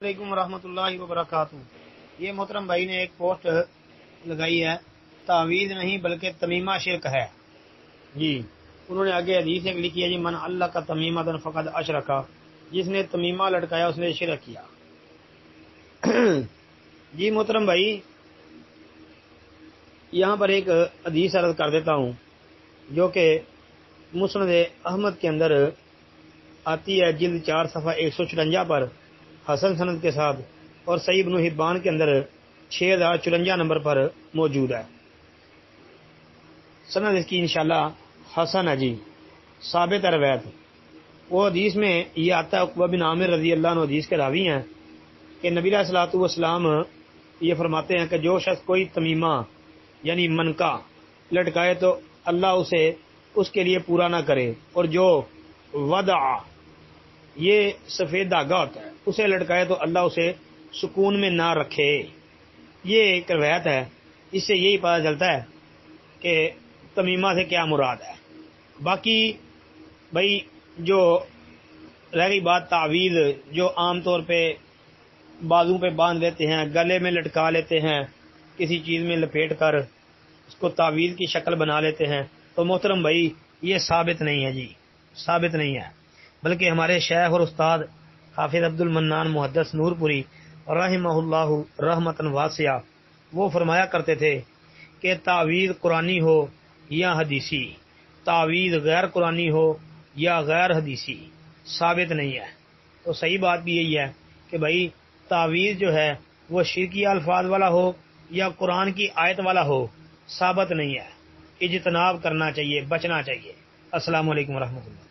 علیکم ورحمۃ اللہ وبرکاتہ۔ یہ محترم بھائی نے ایک پوسٹ لگائی ہے، تعویذ نہیں بلکہ تمیمہ شرک ہے جی۔ انہوں نے آگے حدیث ایک لکھی ہے جی، من اللہ کا تمیمہ دن فقد اشرکا، جس نے تمیمہ لٹکایا اس نے شرک کیا۔ جی محترم بھائی، یہاں پر ایک حدیث عرض کر دیتا ہوں جو کہ مسند احمد کے اندر آتی ہے، جلد 4 صفحہ 154 پر حسن سند کے ساتھ، اور صحیح ابن حبان کے اندر 6054 نمبر پر موجود ہے۔ سند اس کی انشاءاللہ حسن ہے جی، ثابت ہے روایت۔ وہ حدیث میں یہ آتا ہے، عقبہ بن عامر رضی اللہ عنہ حدیث کے راوی ہیں کہ نبی علیہ الصلوۃ والسلام یہ فرماتے ہیں کہ جو شخص کوئی تمیمہ یعنی منکا لٹکائے تو اللہ اسے اس کے لیے پورا نہ کرے، اور جو ودع یہ سفید دھاگا ہوتا ہے اسے لٹکائے تو اللہ اسے سکون میں نہ رکھے۔ یہ ایک روایت ہے، اس سے یہی پتہ چلتا ہے کہ تمیمہ سے کیا مراد ہے۔ باقی بھائی جو رہ گئی بات تعویذ، جو عام طور پہ بازو پہ باندھ لیتے ہیں، گلے میں لٹکا لیتے ہیں، کسی چیز میں لپیٹ کر اس کو تعویذ کی شکل بنا لیتے ہیں، تو محترم بھائی یہ ثابت نہیں ہے جی، ثابت نہیں ہے۔ بلکہ ہمارے شیخ اور استاد حافظ عبد المنان محدث نور پوری رحمہ اللہ رحمتاً واسعہ وہ فرمایا کرتے تھے کہ تعویذ قرآنی ہو یا حدیثی، تعویذ غیر قرآنی ہو یا غیر حدیثی، ثابت نہیں ہے۔ تو صحیح بات بھی یہی ہے کہ بھائی تعویذ جو ہے وہ شرکی الفاظ والا ہو یا قرآن کی آیت والا ہو، ثابت نہیں ہے، اجتناب کرنا چاہیے، بچنا چاہیے۔ السلام علیکم ورحمۃ اللہ۔